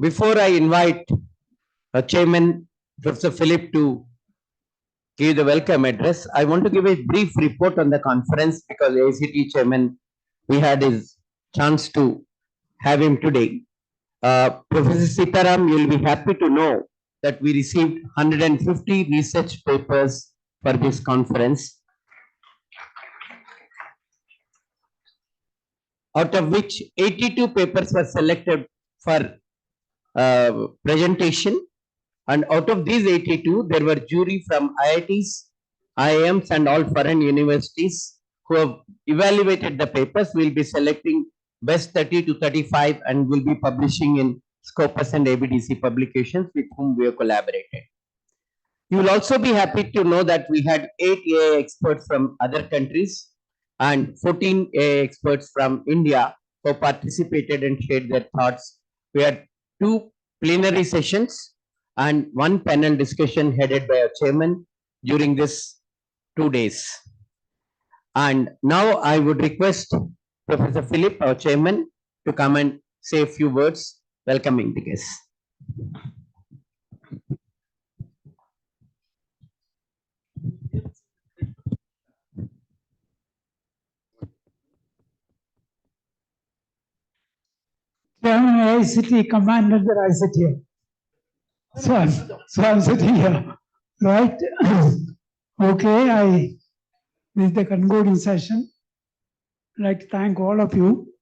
Before I invite Chairman Professor Philip to give the welcome address, I want to give a brief report on the conference because AICT Chairman, we had his chance to have him today. Professor Sitharam, you will be happy to know that we received 150 research papers for this conference, out of which 82 papers were selected for presentation, and out of these 82, there were jury from IITs, IIMs and all foreign universities who have evaluated the papers. We will be selecting best 30 to 35 and will be publishing in Scopus and ABDC publications with whom we have collaborated. You will also be happy to know that we had 8 AI experts from other countries and 14 AI experts from India who participated and shared their thoughts. We had 2 plenary sessions and 1 panel discussion headed by our chairman during this 2 days. And now I would request Professor Philip, our chairman, to come and say a few words welcoming the guests. Chairman ICT commanded that I sit here. So I'm sitting here, right? Okay, this is the concluding session. I'd like to thank all of you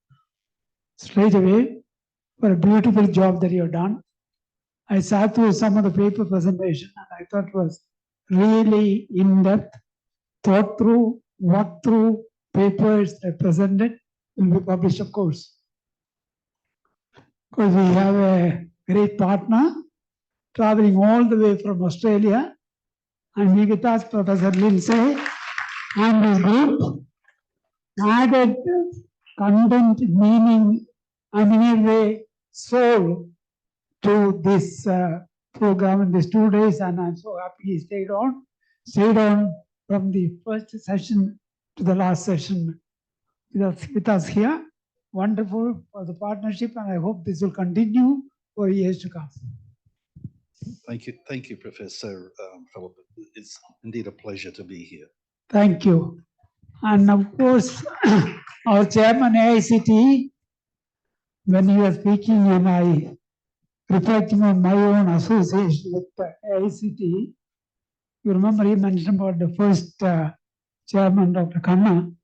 straight away for a beautiful job that you have done. I sat through some of the paper presentation and I thought it was really in-depth, thought through, walked through papers that presented will be published, of course. Because we have a great partner traveling all the way from Australia, and we with us, Professor Lindsay and his group, added content, meaning, and in a way, soul to this program in these 2 days, and I'm so happy he stayed on from the first session to the last session with us here. Wonderful for the partnership, and I hope this will continue for years to come. Thank you, Professor Philip. It's indeed a pleasure to be here. Thank you. And of course, our chairman AICT, when he was speaking and I reflecting on my own association with AICT, you remember he mentioned about the first chairman, Dr. Khanna.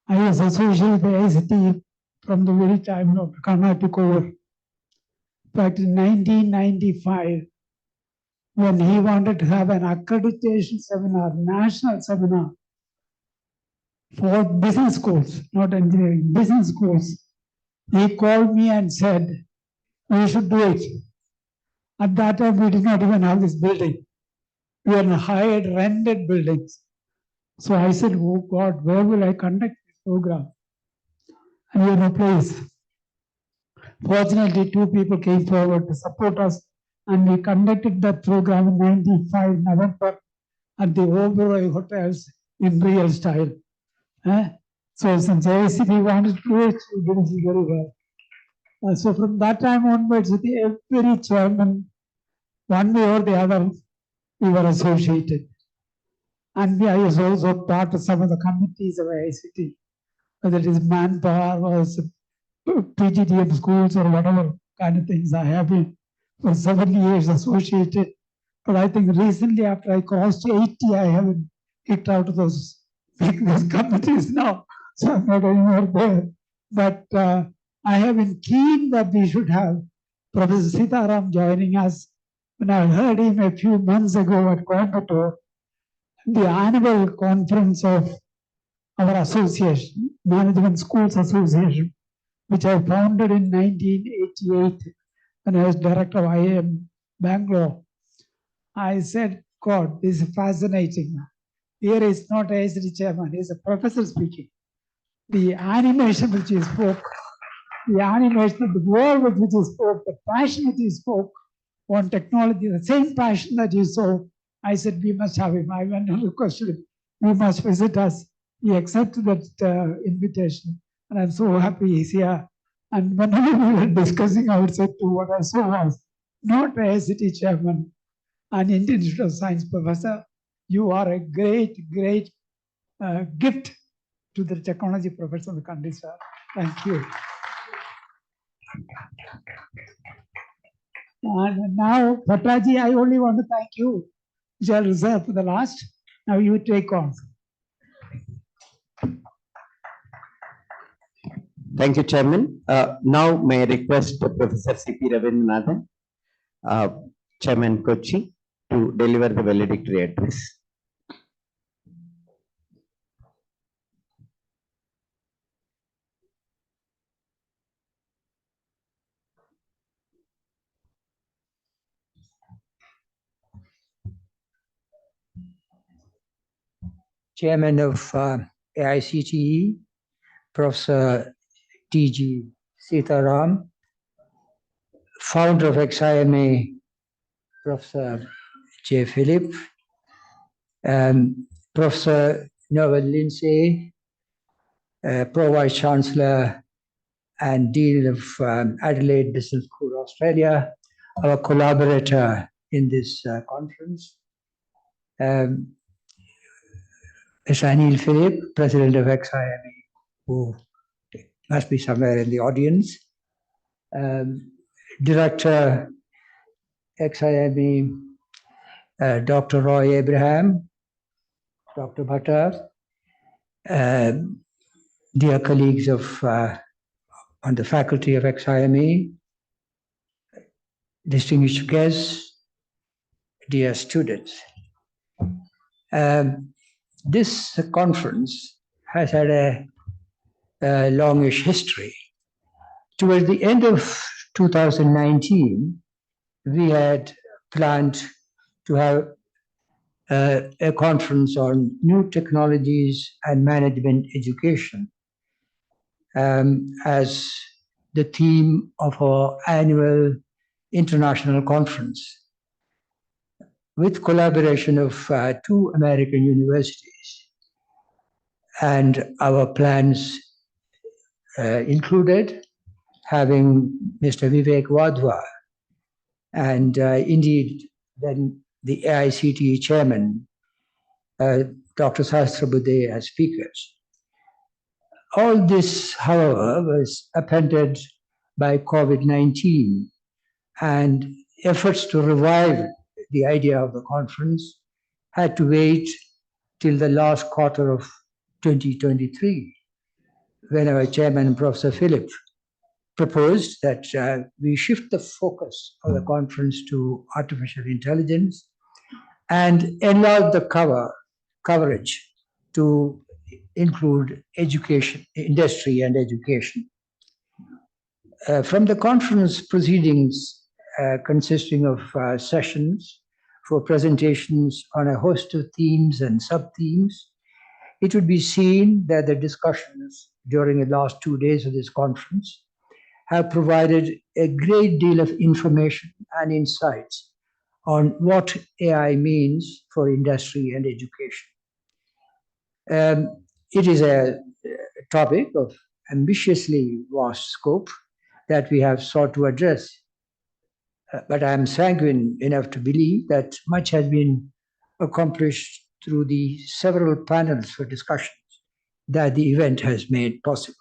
I was associated with AICT from the very time Dr. Khanna took over. In fact, in 1995, when he wanted to have an accreditation seminar, national seminar for business schools, not engineering, business schools, he called me and said, we should do it. At that time, we did not even have this building. We had hired, rented buildings. So I said, oh God, where will I conduct this program? And we had no place. Fortunately, 2 people came forward to support us, and we conducted that program in 95 November at the Oberoi Hotels in real style. So since AICT wanted to do it, we did it very well. So from that time onwards, with every chairman, one way or the other, we were associated. And I was also part of some of the committees of AICT, whether it is manpower or PGDM schools or whatever kind of things. I have been for 7 years associated. But I think recently, after I crossed 80, I have been kicked out of those committees now. So I'm not anymore there. But I have been keen that we should have Professor Sitharam joining us. When I heard him a few months ago at Coimbatore, the annual conference of our association, Management Schools Association, which I founded in 1988 when I was director of XIME Bangalore. I said, God, this is fascinating. Here is not a AICT chairman, he's a professor speaking. The animation which he spoke, the animation of the word with which he spoke, the passion that he spoke on technology, the same passion that you saw, I said, we must have him. I went and requested him, you must visit us. He accepted that invitation, and I'm so happy he's here. And whenever we were discussing outside to what I saw was not a city chairman, an Indian Institute of Science professor. You are a great, great gift to the technology profession of the country, sir. Thank you. And now, Bhattaji, I only want to thank you. Shall reserve for the last. Now you take on. Thank you, Chairman. Now may I request Professor C.P. Ravindranathan, Chairman Kochi, to deliver the valedictory address. Chairman of AICTE, Professor T.G. Sitharam, founder of XIME, Professor J. Philip, Professor Noel Lindsay, Pro-Vice Chancellor and Dean of Adelaide Business School, Australia, our collaborator in this conference. Anil Philip, President of XIME, who must be somewhere in the audience. Director XIME, Dr. Roy Abraham, Dr. Bhatta, dear colleagues of on the faculty of XIME, distinguished guests, dear students. This conference has had a longish history. Towards the end of 2019, we had planned to have a conference on new technologies and management education as the theme of our annual international conference, with collaboration of two American universities. And our plans included having Mr. Vivek Wadhwa and indeed then the AICTE chairman, Dr. Sahasrabudhe as speakers. All this, however, was appended by COVID-19, and efforts to revive the idea of the conference had to wait till the last quarter of 2023, when our chairman, Professor Philip, proposed that we shift the focus of the conference to artificial intelligence and enlarge the coverage to include education, industry and education. From the conference proceedings consisting of sessions for presentations on a host of themes and sub-themes, it would be seen that the discussions during the last 2 days of this conference have provided a great deal of information and insights on what AI means for industry and education. It is a topic of ambitiously vast scope that we have sought to address. But I am sanguine enough to believe that much has been accomplished through the several panels for discussions that the event has made possible.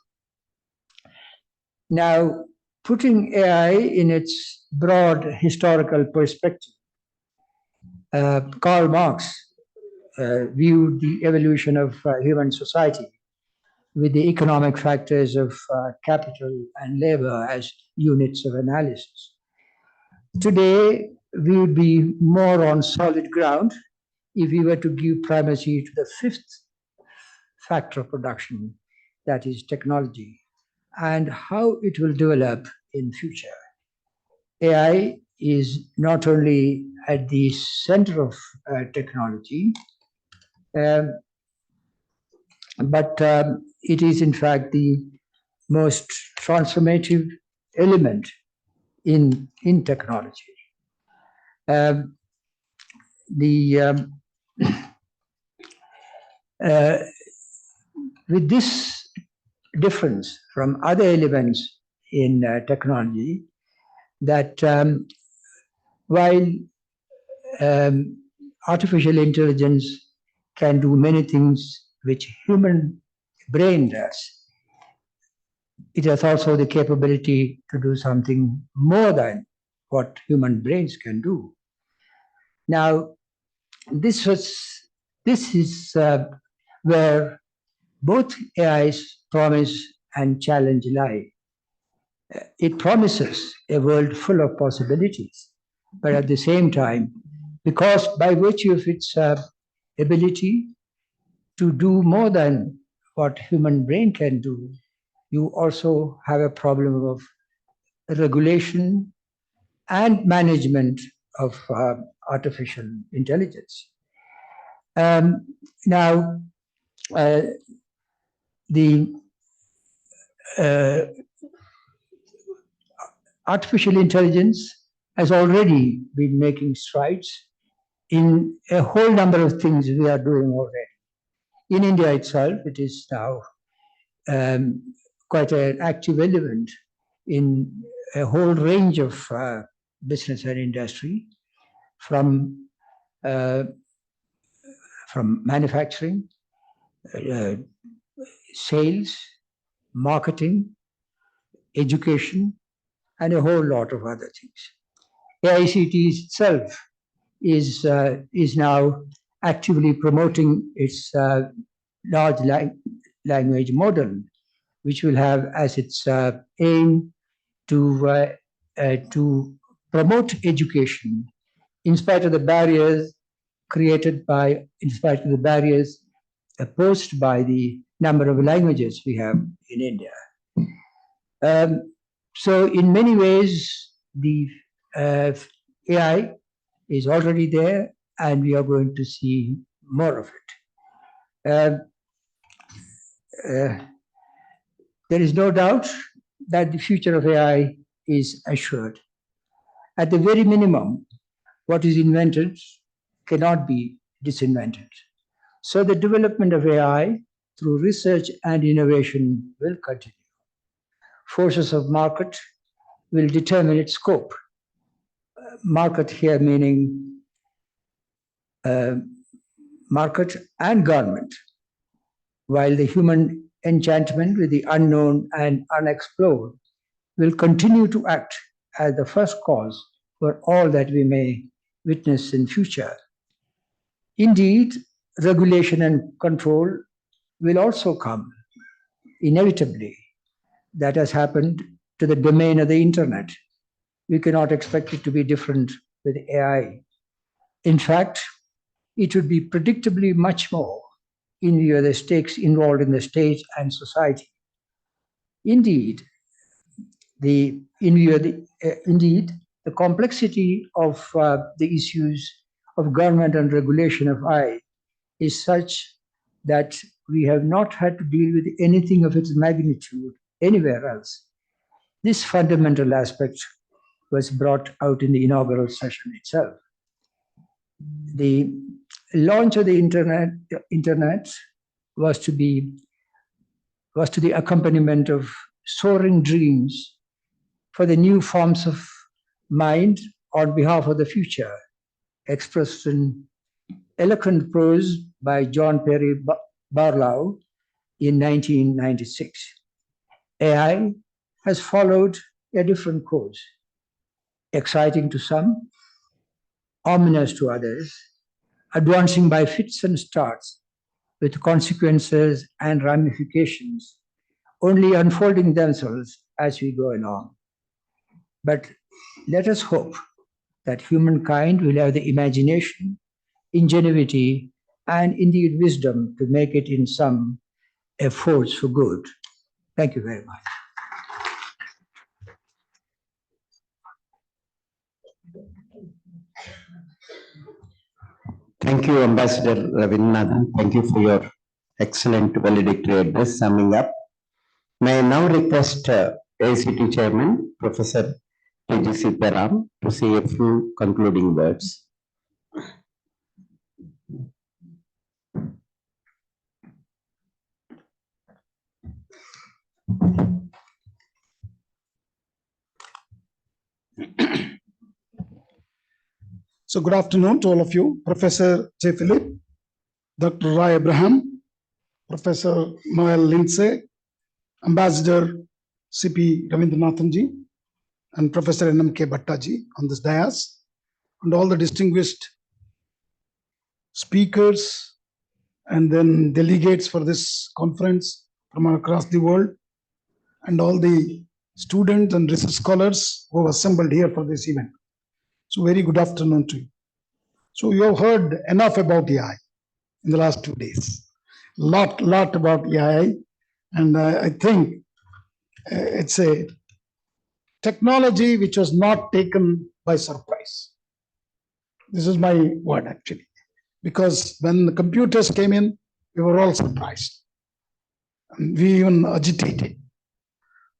Now, putting AI in its broad historical perspective, Karl Marx viewed the evolution of human society with the economic factors of capital and labor as units of analysis. Today, we would be more on solid ground if we were to give primacy to the fifth factor of production, that is technology, and how it will develop in future. AI is not only at the center of technology, but it is in fact the most transformative element in technology. With this difference from other elements in technology that while artificial intelligence can do many things which human brain does, it has also the capability to do something more than what human brains can do. Now, this is where both AI's promise and challenge lie. It promises a world full of possibilities, but at the same time, because by virtue of its ability to do more than what human brain can do, you also have a problem of regulation and management of artificial intelligence. Now, the artificial intelligence has already been making strides in a whole number of things we are doing already. In India itself, it is now quite an active element in a whole range of business and industry, from manufacturing, sales, marketing, education, and a whole lot of other things. AICT itself is now actively promoting its large language model, which will have as its aim to promote education in spite of the barriers posed by the number of languages we have in India. So in many ways, the AI is already there, and we are going to see more of it. There is no doubt that the future of AI is assured. At the very minimum, what is invented cannot be disinvented. So the development of AI through research and innovation will continue. Forces of market will determine its scope. Market here meaning market and government, while the human enchantment with the unknown and unexplored will continue to act as the first cause for all that we may witness in future. Indeed, regulation and control will also come inevitably. That has happened to the domain of the internet. We cannot expect it to be different with AI. In fact, it would be predictably much more in view of the stakes involved in the state and society. Indeed, the complexity of the issues of government and regulation of AI is such that we have not had to deal with anything of its magnitude anywhere else. This fundamental aspect was brought out in the inaugural session itself. The launch of the internet was to the accompaniment of soaring dreams for the new forms of mind on behalf of the future, expressed in eloquent prose by John Perry Barlow in 1996. AI has followed a different course, exciting to some, ominous to others, advancing by fits and starts with consequences and ramifications only unfolding themselves as we go along. But let us hope that humankind will have the imagination, ingenuity, and indeed wisdom to make it in some a force for good. Thank you very much. Thank you, Ambassador Ravindranathan. Thank you for your excellent valedictory address summing up. May I now request AICT Chairman, Professor T. Sitharam, to say a few concluding words. So good afternoon to all of you. Professor J. Philip, Dr. Rai Abraham, Professor Noel Lindsay, Ambassador C.P. Ravindranathan ji, and Professor N.M.K. Bhatta ji on this dais, and all the distinguished speakers and then delegates for this conference from across the world, and all the students and research scholars who have assembled here for this event. So very good afternoon to you. So you have heard enough about AI in the last 2 days. Lot about AI, and I think it's a technology which was not taken by surprise. This is my word actually, because when the computers came in, we were all surprised. And we even agitated.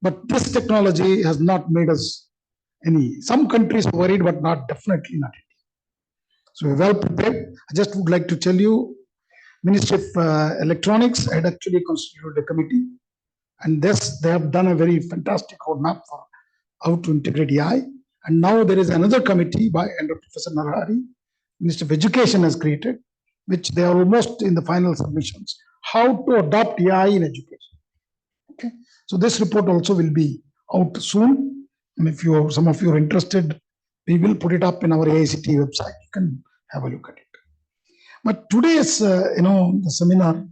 But this technology has not made us any. Some countries are worried, but definitely not India. So we're well prepared. I just would like to tell you, Ministry of Electronics had actually constituted a committee, and this they have done a very fantastic roadmap for how to integrate AI. And now there is another committee by under Professor Narahari, Minister of Education has created, which they are almost in the final submissions, how to adopt AI in education. Okay, so this report also will be out soon, and if some of you are interested, we will put it up in our AICT website. You can have a look at it. But today's, the seminar,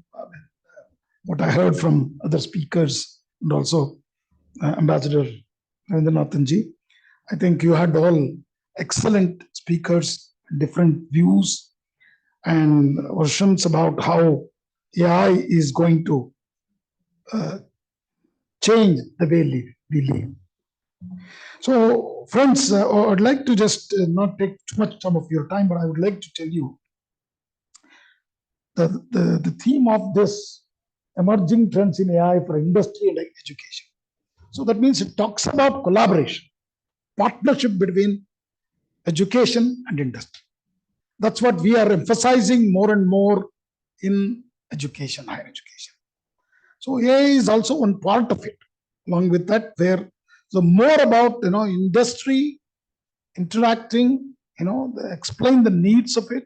what I heard from other speakers and also Ambassador Ravindranathan ji, I think you had all excellent speakers, different views and versions about how AI is going to change the way we live. So, friends, I'd like to just not take too much of your time, but I would like to tell you the theme of this emerging trends in AI for industry and education. So that means it talks about collaboration, partnership between education and industry. That's what we are emphasizing more and more in education, higher education. So AI is also one part of it. Along with that, where so more about industry interacting, explain the needs of it,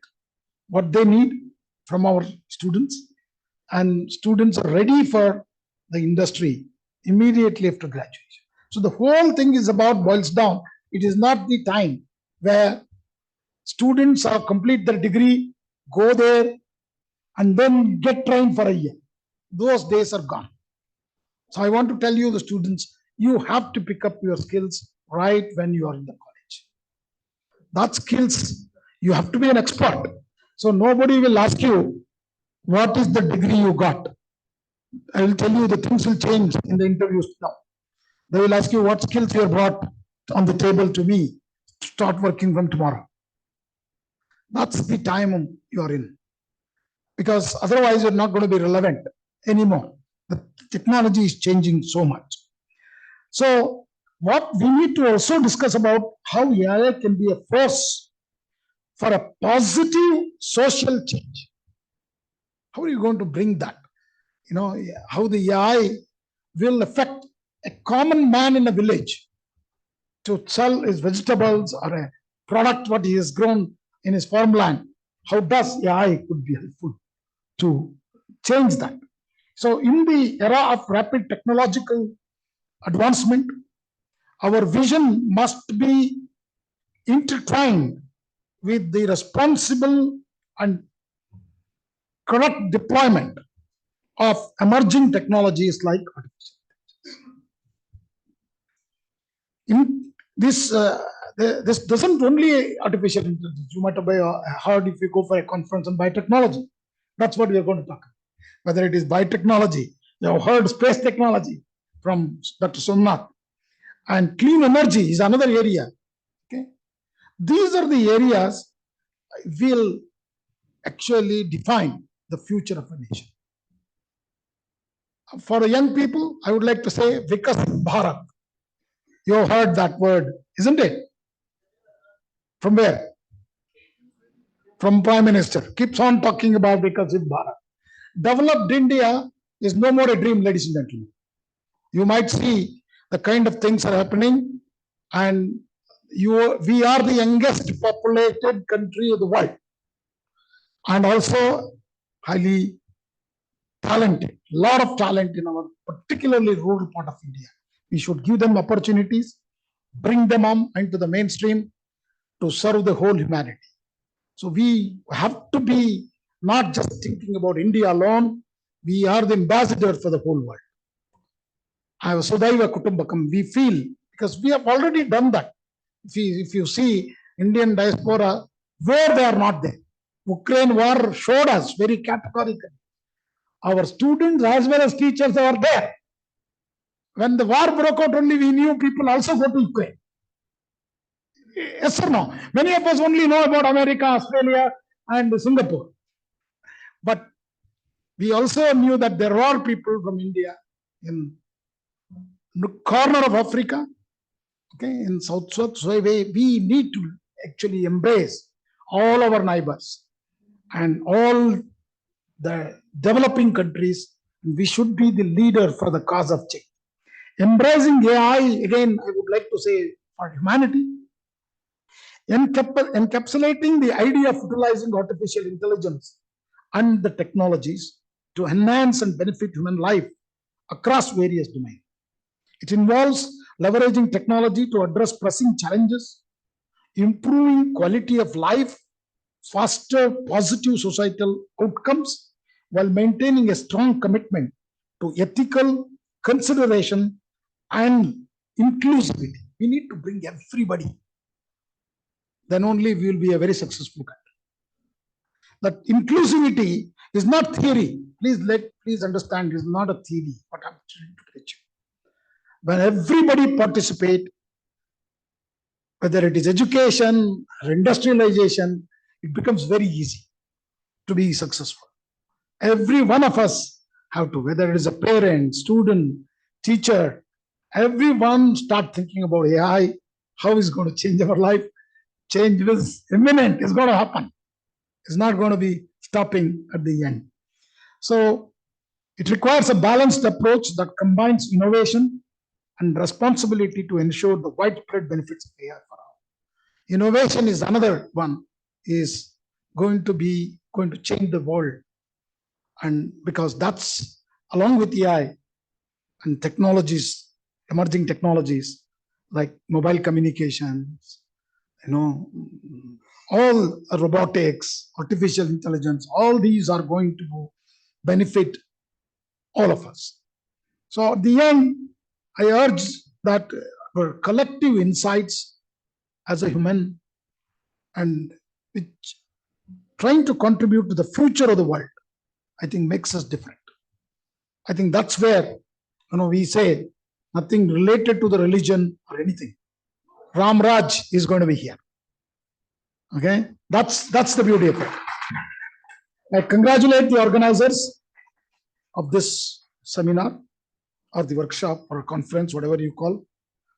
what they need from our students, and students are ready for the industry immediately after graduation. So the whole thing is boils down. It is not the time where students are complete their degree, go there, and then get trained for a year. Those days are gone. So I want to tell you, the students, you have to pick up your skills right when you are in the college. That skills, you have to be an expert. So nobody will ask you, what is the degree you got? I will tell you the things will change in the interviews now. They will ask you what skills you have brought on the table to me to start working from tomorrow. That's the time you are in. Because otherwise you're not going to be relevant anymore. The technology is changing so much. So what we need to also discuss about how AI can be a force for a positive social change. How are you going to bring that? How the AI will affect a common man in a village to sell his vegetables or a product what he has grown in his farmland. How does AI could be helpful to change that? So in the era of rapid technological advancement, our vision must be intertwined with the responsible and correct deployment of emerging technologies like artificial intelligence. This doesn't only artificial intelligence. You might have heard if you go for a conference on biotechnology. That's what we are going to talk about. Whether it is biotechnology, you have heard space technology from Dr. Somnath, and clean energy is another area. Okay, these are the areas will actually define the future of a nation. For the young people, I would like to say Vikasit Bharat. You have heard that word, isn't it? From where? From Prime Minister. Keeps on talking about Vikasit Bharat. Developed India is no more a dream, ladies and gentlemen. You might see the kind of things are happening, and we are the youngest populated country of the world, and also highly talented, lot of talent in our particularly rural part of India. We should give them opportunities, bring them on into the mainstream to serve the whole humanity. So we have to be not just thinking about India alone. We are the ambassador for the whole world. I was Sudhaiva Kutumbakam. We feel, because we have already done that. If you see Indian diaspora, where they are not there. Ukraine war showed us very categorically. Our students as well as teachers are there. When the war broke out, only we knew people also go to Ukraine. Yes or no? Many of us only know about America, Australia, and Singapore. But we also knew that there are people from India in the corner of Africa, okay, in South. So we need to actually embrace all our neighbors and all the developing countries. We should be the leader for the cause of change. Embracing AI, again, I would like to say for humanity, encapsulating the idea of utilizing artificial intelligence and the technologies to enhance and benefit human life across various domains. It involves leveraging technology to address pressing challenges, improving quality of life, foster positive societal outcomes, while maintaining a strong commitment to ethical consideration and inclusivity. We need to bring everybody. Then only we will be a very successful country. That inclusivity is not theory. Please understand, it is not a theory. What I'm trying to teach you. When everybody participate, whether it is education or industrialization, it becomes very easy to be successful. Every one of us have to, whether it is a parent, student, teacher, everyone start thinking about AI, how is going to change our life. Change is imminent, it's going to happen. It's not going to be stopping at the end. So it requires a balanced approach that combines innovation and responsibility to ensure the widespread benefits of AI for all. Innovation is another one, is going to change the world. And because that's along with AI and technologies, emerging technologies like mobile communications, all robotics, artificial intelligence, all these are going to benefit all of us. So at the end, I urge that our collective insights as a human and which trying to contribute to the future of the world, I think makes us different. I think that's where, we say nothing related to the religion or anything. Ram Raj is going to be here. Okay, that's the beauty of it. I congratulate the organizers of this seminar or the workshop or conference, whatever you call,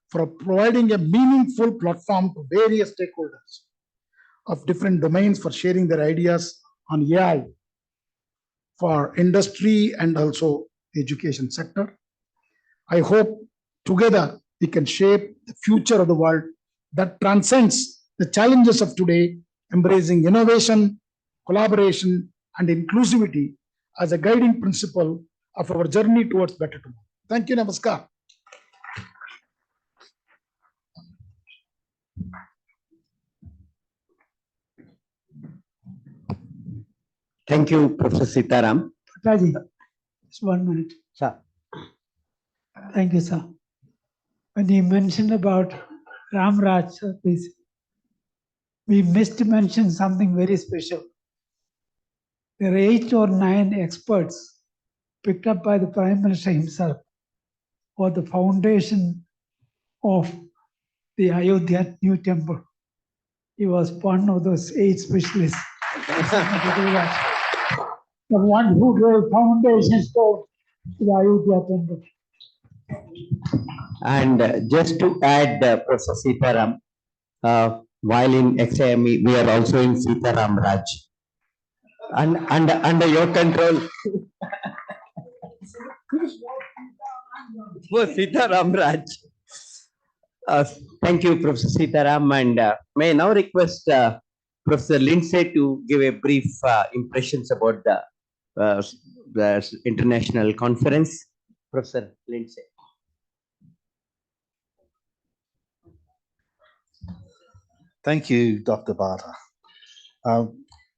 for providing a meaningful platform to various stakeholders of different domains for sharing their ideas on AI for industry and also the education sector. I hope together we can shape the future of the world that transcends the challenges of today, embracing innovation, collaboration, and inclusivity as a guiding principle of our journey towards better tomorrow. Thank you. Namaskar. Thank you, Professor Sitharam. Raji, just 1 minute. Sir. Thank you, sir. When you mentioned about Ram Raj, sir, please, we missed to mention something very special. There are 8 or 9 experts picked up by the Prime Minister himself for the foundation of the Ayodhya new temple. He was one of those 8 specialists. The one who gave foundation stone to the Ayodhya temple. And just to add, Professor Sitharam, while in XIME, we are also in Sitharam Raj. And under your control. For Sitharam Raj. Uh, Thank you, Professor Sitharam, and may I now request Professor Lindsay to give a brief impressions about the international conference. Professor Lindsay. Thank you, Dr. Bata.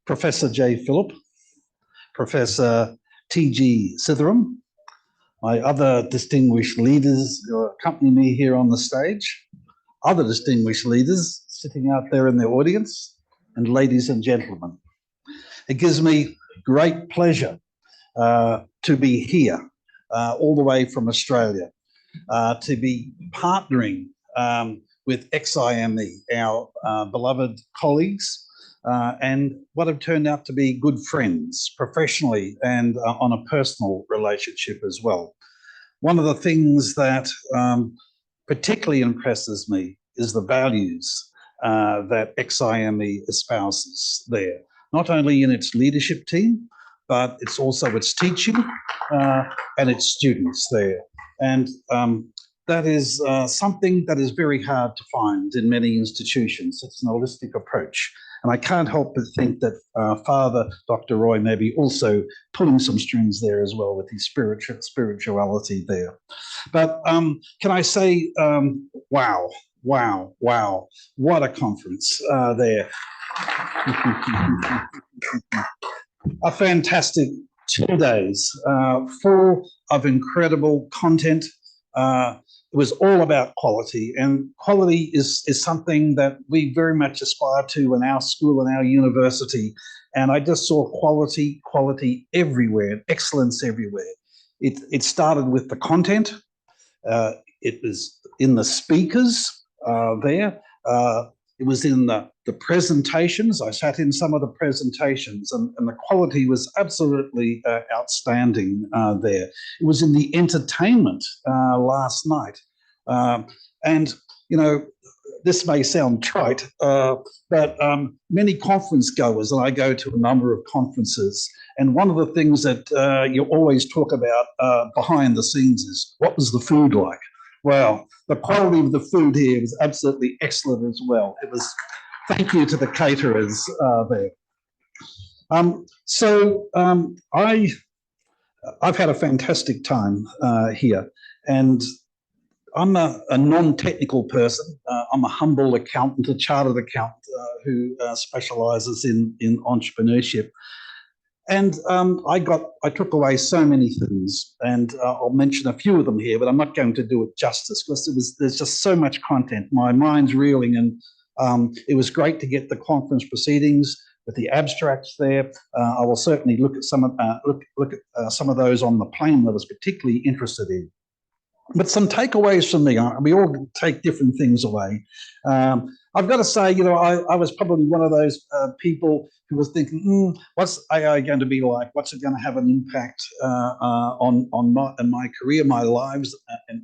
Professor J. Phillip, Professor T.G. Sitharam, my other distinguished leaders who accompany me here on the stage, other distinguished leaders sitting out there in the audience, and ladies and gentlemen. It gives me great pleasure to be here all the way from Australia, to be partnering with XIME, our beloved colleagues, and what have turned out to be good friends professionally and on a personal relationship as well. One of the things that particularly impresses me is the values that XIME espouses there, not only in its leadership team, but it's also its teaching and its students there. And that is something that is very hard to find in many institutions. It's an holistic approach. And I can't help but think that Father Dr. Roy may be also pulling some strings there as well with his spirituality there. But can I say, wow, wow, wow, what a conference there. A fantastic 2 days, full of incredible content. It was all about quality, and quality is something that we very much aspire to in our school and our university. And I just saw quality everywhere, excellence everywhere. It started with the content. It was in the speakers there. It was in the presentations. I sat in some of the presentations, and the quality was absolutely outstanding there. It was in the entertainment last night. And, you know, this may sound trite, but many conference goers, and I go to a number of conferences, and one of the things that you always talk about behind the scenes is, what was the food like? Well, the quality of the food here was absolutely excellent as well. It was, thank you to the caterers there. I've had a fantastic time here, and I'm a non-technical person. I'm a humble accountant, a chartered accountant who specialises in entrepreneurship. And I took away so many things, and I'll mention a few of them here, but I'm not going to do it justice because there's just so much content. My mind's reeling, and it was great to get the conference proceedings with the abstracts there. I will certainly look at some of those on the plane that I was particularly interested in. But some takeaways from me, we all take different things away. I've got to say, you know, I was probably one of those people who was thinking, what's AI going to be like? What's it going to have an impact on my career, my lives,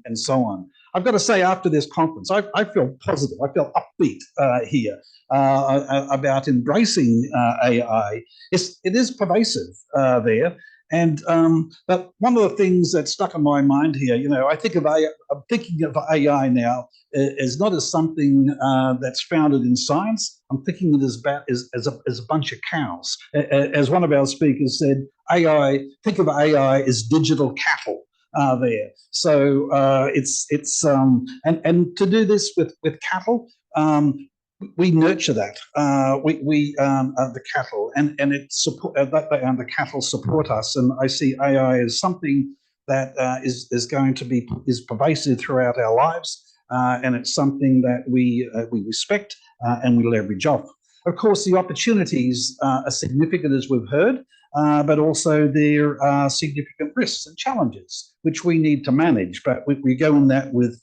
and so on? I've got to say, after this conference, I feel positive. I feel upbeat here about embracing AI. It is pervasive there. And but one of the things that stuck in my mind here, you know, I'm thinking of AI now as not as something that's founded in science. I'm thinking it as a bunch of cows. As one of our speakers said, think of AI as digital cattle there. So and to do this with cattle, we nurture that. The cattle, and it support the cattle support us. And I see AI as something that is going to be pervasive throughout our lives, and it's something that we respect and we leverage off. Of course, the opportunities are significant, as we've heard, but also there are significant risks and challenges which we need to manage. But we go in that with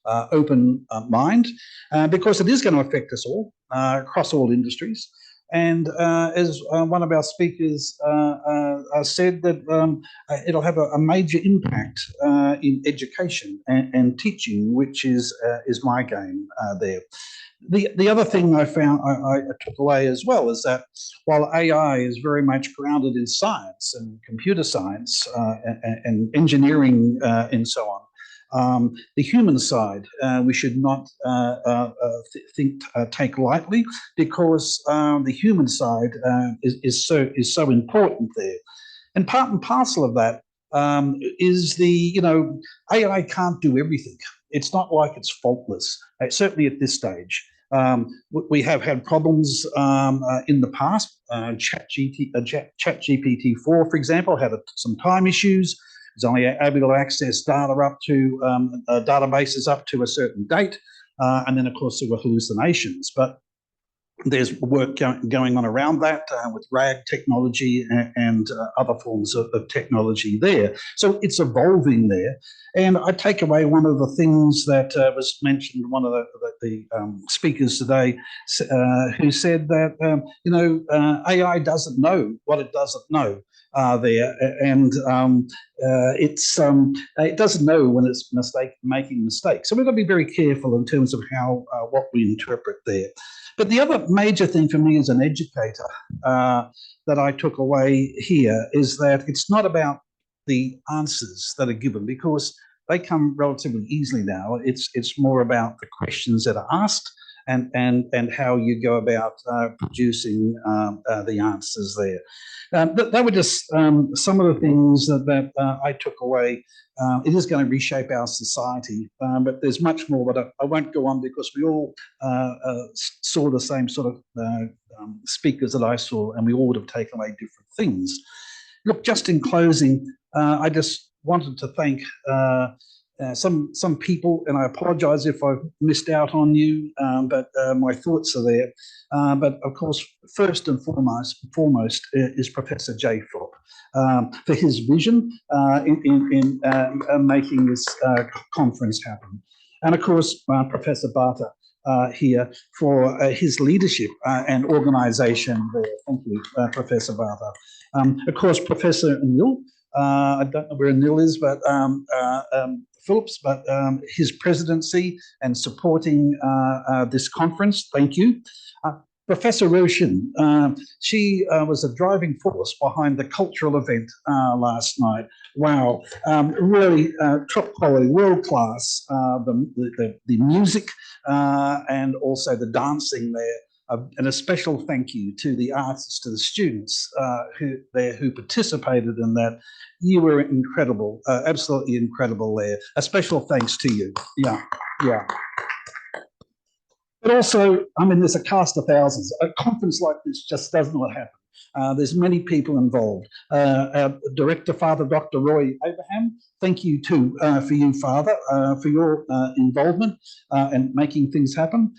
open mind because it is going to affect us all across all industries. And as one of our speakers said, that it'll have a major impact in education and teaching, which is my game there. The other thing I found I took away as well is that while AI is very much grounded in science and computer science and engineering and so on, The human side, we should not take lightly, because the human side is so important there. And part and parcel of that is AI can't do everything. It's not like it's faultless, certainly at this stage. We have had problems in the past. ChatGPT-4, for example, had some time issues. It was only able to access data up to databases up to a certain date. And then, of course, there were hallucinations. But there's work going on around that with RAG technology and other forms of technology there. So it's evolving there. And I take away one of the things that was mentioned, one of the speakers today, who said that, AI doesn't know what it doesn't know. There, and it doesn't know when it's making mistakes. So we've got to be very careful in terms of how what we interpret there. But the other major thing for me as an educator that I took away here is that it's not about the answers that are given, because they come relatively easily now. It's more about the questions that are asked and how you go about producing the answers there. That were just some of the things that I took away. It is going to reshape our society, but there's much more, but I won't go on, because we all saw the same sort of speakers that I saw, and we all would have taken away different things. Look, just in closing, I just wanted to thank some people, and I apologise if I've missed out on you, but my thoughts are there. But of course, first and foremost is Professor Jay Philip for his vision in making this conference happen. And of course, Professor Bata here for his leadership and organisation there. Thank you, Professor Bata. Of course, Professor Noel, I don't know where Noel is, but Phillips, but his presidency and supporting this conference. Thank you. Professor Roshan, she was a driving force behind the cultural event last night. Wow, really top quality, world class. The music and also the dancing there. And a special thank you to the artists, to the students who participated in that. You were incredible, absolutely incredible there. A special thanks to you. Yeah. But also, I mean, there's a cast of thousands. A conference like this just does not happen. There's many people involved. Our director, Father Dr. Roy Abraham, thank you too for you, Father, for your involvement and making things happen.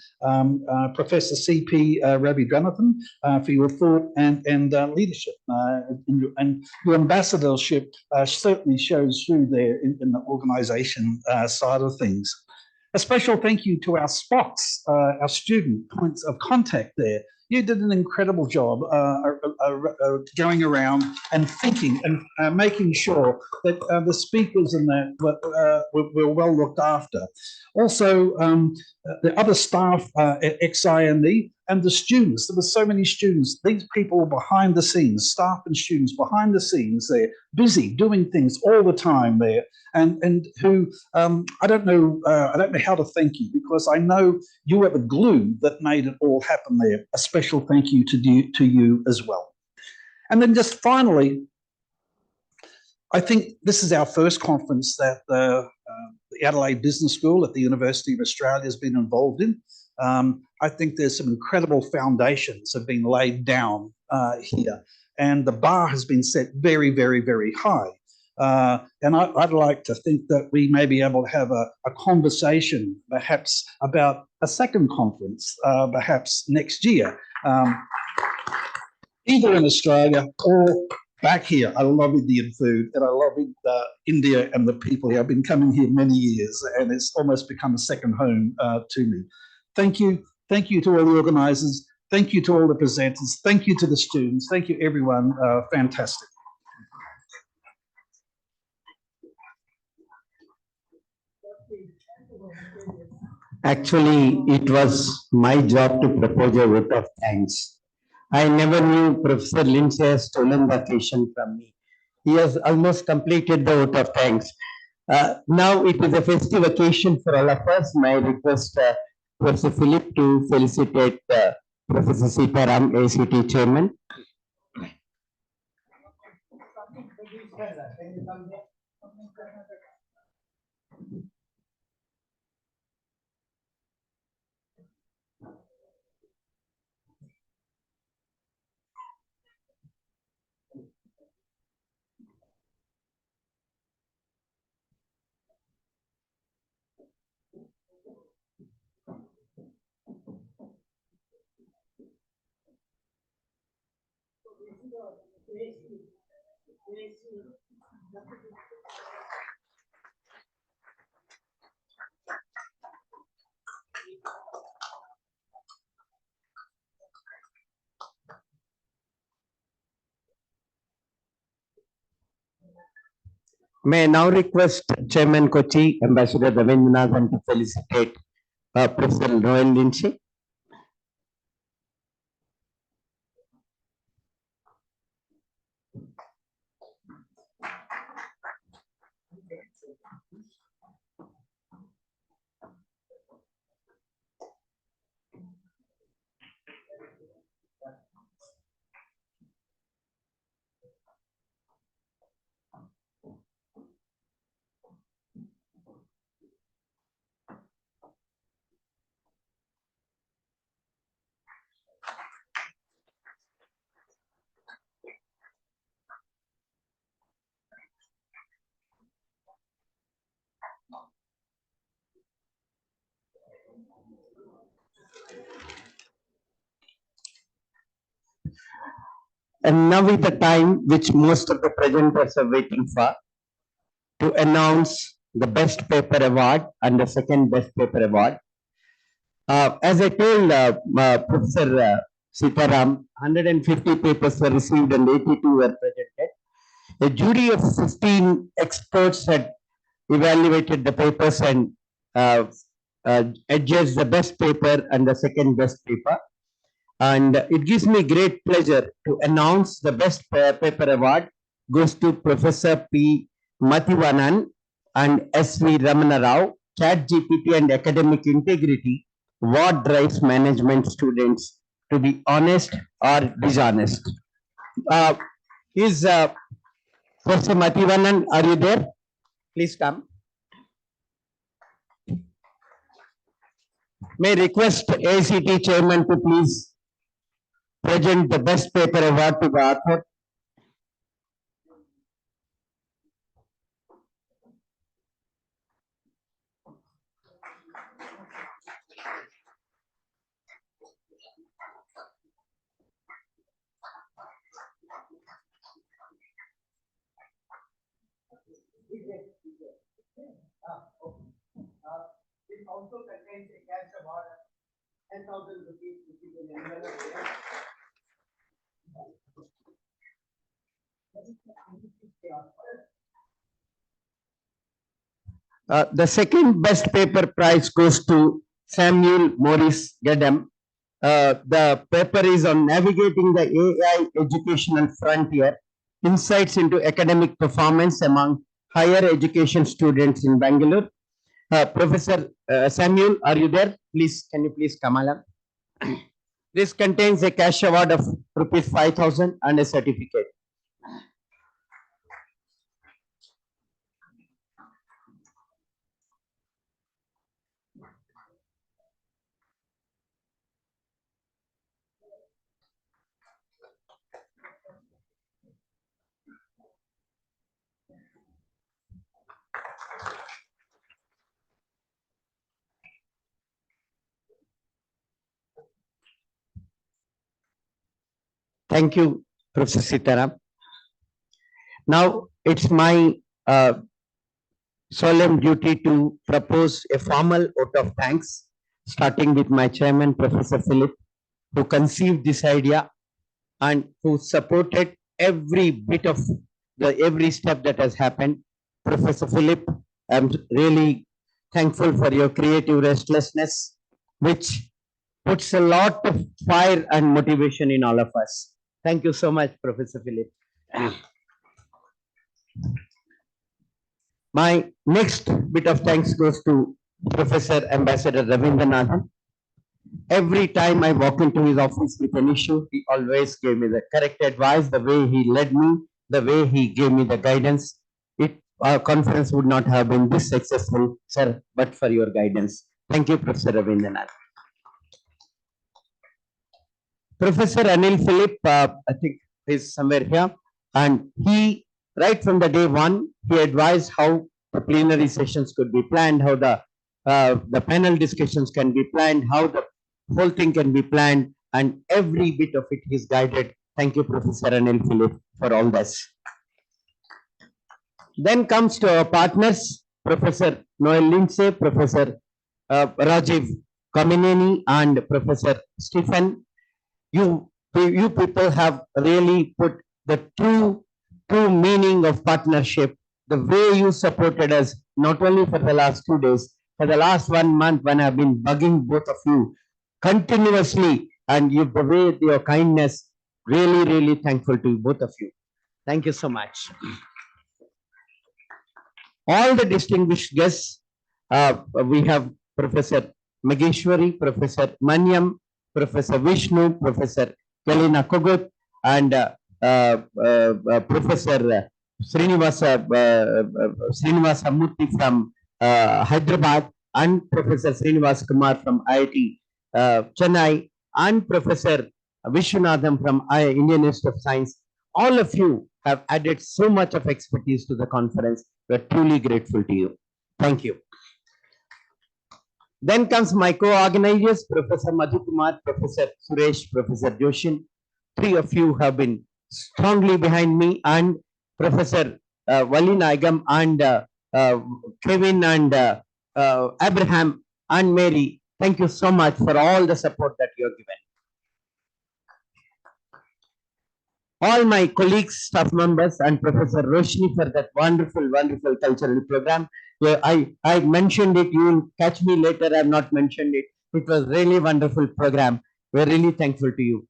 Professor C.P. Ravindranathan, for your thought and leadership. And your ambassadorship certainly shows through there in the organisation side of things. A special thank you to our spots, our student points of contact there. You did an incredible job going around and thinking and making sure that the speakers and that were well looked after. Also, the other staff at XIME and the students. There were so many students. These people were behind the scenes, staff and students behind the scenes there, busy doing things all the time there, and who I don't know how to thank you, because I know you were the glue that made it all happen there. A special thank you to you as well. And then just finally, I think this is our first conference that the Adelaide Business School at the University of Australia has been involved in. I think there's some incredible foundations have been laid down here, and the bar has been set very, very, very high. And I'd like to think that we may be able to have a conversation perhaps about a second conference, perhaps next year, either in Australia or back here. I love Indian food, and I love India and the people here. I've been coming here many years, and it's almost become a second home to me. Thank you. Thank you to all the organisers. Thank you to all the presenters. Thank you to the students. Thank you, everyone. Fantastic. Actually, it was my job to propose a vote of thanks. I never knew Professor Lindsay has stolen the occasion from me. He has almost completed the vote of thanks. Now it is a festive occasion for all of us. May I request Professor Philip to felicitate Professor Sitharam, ACT Chairman. May I now request Chairman Kochi, Ambassador Ravindranathan to felicitate Professor Noel Lindsay. And now is the time which most of the presenters are waiting for, to announce the best paper award and the second best paper award. As I told Professor Sitharam, 150 papers were received and 82 were presented. A jury of 15 experts had evaluated the papers and adjudged the best paper and the second best paper. And it gives me great pleasure to announce the best paper award goes to Professor P. Mathivanan and S.V. Ramana Rao, Chat GPT and Academic Integrity, what drives management students to be honest or dishonest. Is Professor Mathivanan, are you there? Please come. May I request ACT Chairman to please present the best paper award to the author. It also contains a cash award of 10,000 rupees, which is an envelope there. The second best paper prize goes to Samuel Morris Gedem. The paper is on navigating the AI educational frontier, insights into academic performance among higher education students in Bangalore. Professor Samuel, are you there? Please, can you please come along? This contains a cash award of rupees 5,000 and a certificate. Thank you, Professor Sitharam. Now it's my solemn duty to propose a formal vote of thanks, starting with my chairman, Professor Philip, who conceived this idea and who supported every bit of every step that has happened. Professor Philip, I'm really thankful for your creative restlessness, which puts a lot of fire and motivation in all of us. Thank you so much, Professor Philip. My next bit of thanks goes to Professor Ambassador Ravindranathan. Every time I walk into his office with an issue, he always gave me the correct advice, the way he led me, the way he gave me the guidance. Our conference would not have been this successful, sir, but for your guidance. Thank you, Professor Ravindranathan. Professor Anil Philip, I think he's somewhere here, and he, right from the day one, he advised how the plenary sessions could be planned, how the panel discussions can be planned, how the whole thing can be planned, and every bit of it is guided. Thank you, Professor Anil Philip, for all this. Then comes to our partners, Professor Noel Lindsay, Professor Rajiv Kamineni, and Professor Stephen. You people have really put the true meaning of partnership. The way you supported us, not only for the last 2 days, for the last 1 month when I've been bugging both of you continuously, and you, the way your kindness, really thankful to both of you. Thank you so much. All the distinguished guests, we have Professor Mageshwari, Professor Manyam, Professor Vishnu, Professor Kalina Kogut, and Professor Srinivasa Murthy from Hyderabad, and Professor Srinivas Kumar from IIT Chennai, and Professor Vishwanathan from Indian Institute of Science. All of you have added so much of expertise to the conference. We are truly grateful to you. Thank you. Then comes my co-organizers, Professor Madhu Kumar, Professor Suresh, Professor Joshin. 3 of you have been strongly behind me, and Professor Wali Naigam, and Kevin, and Abraham, and Mary. Thank you so much for all the support that you have given. All my colleagues, staff members, and Professor Roshni for that wonderful cultural program. I mentioned it, you will catch me later, I have not mentioned it. It was really wonderful program. We're really thankful to you.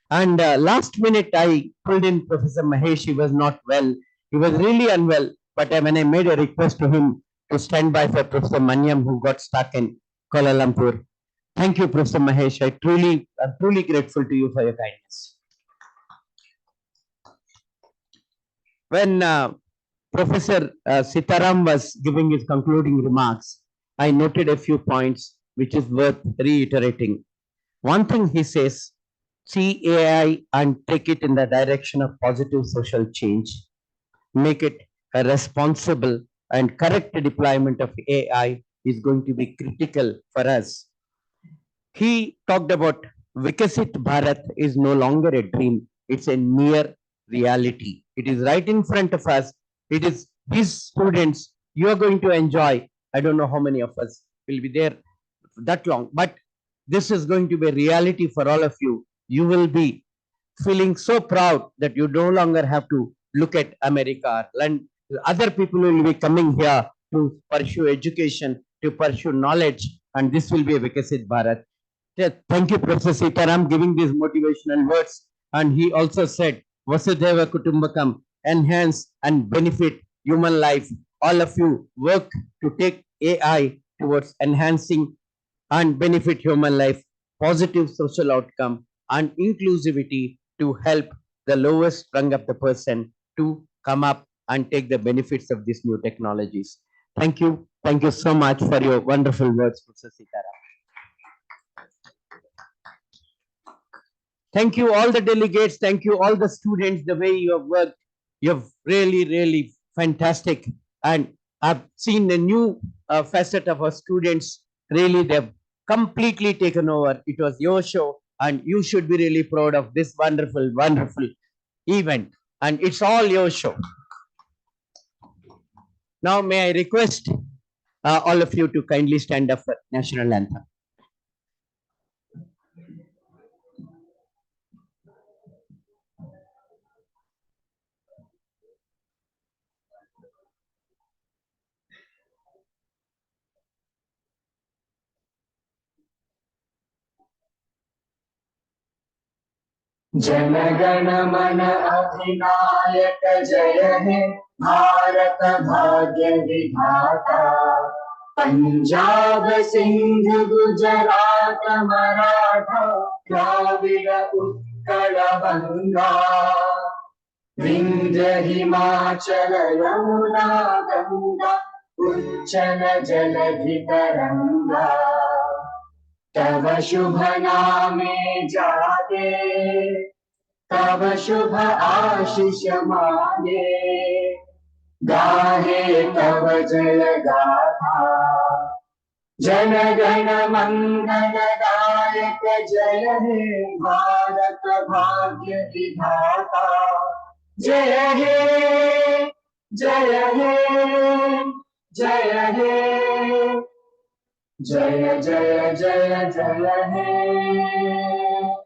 And last minute, I pulled in Professor Mahesh. He was not well. He was really unwell. But when I made a request to him to stand by for Professor Manyam, who got stuck in Kuala Lumpur. Thank you, Professor Mahesh. I'm truly grateful to you for your kindness. When Professor Sitharam was giving his concluding remarks, I noted a few points which is worth reiterating. One thing he says, see AI and take it in the direction of positive social change. Make it a responsible and correct deployment of AI is going to be critical for us. He talked about Vikasit Bharat is no longer a dream, it's a near reality. It is right in front of us. It is his students. You are going to enjoy. I don't know how many of us will be there that long, but this is going to be a reality for all of you. You will be feeling so proud that you no longer have to look at America, and other people will be coming here to pursue education, to pursue knowledge, and this will be a Vikasit Bharat. Thank you, Professor Sitharam, giving these motivational words. And he also said, Vasudhaiva Kutumbakam, enhance and benefit human life. All of you work to take AI towards enhancing and benefit human life, positive social outcome, and inclusivity to help the lowest rung of the person to come up and take the benefits of these new technologies. Thank you. Thank you so much for your wonderful words, Professor Sitharam. Thank you, all the delegates. Thank you, all the students, the way you have worked. You have really fantastic. And I've seen a new facet of our students. Really, they've completely taken over. It was your show, and you should be really proud of this wonderful event. And it's all your show. Now, may I request all of you to kindly stand up for National Anthem. जनगण मन अधिनायक जय हे भारत भाग्य विधाता, पंजाब सिंध गुजरात मराठा, द्राविड उत्कल बंगा, विंध्य हिमाचल यमुना गंगा, उच्चल जलधि तरंगा, तव शुभ नामे जागे, तव शुभ आशीष मांगे, गाहे तव जय गाथा, जन गण मंगल दायक जय हे भारत भाग्य विधाता, जय हे जय हे जय हे, जय जय जय जय हे।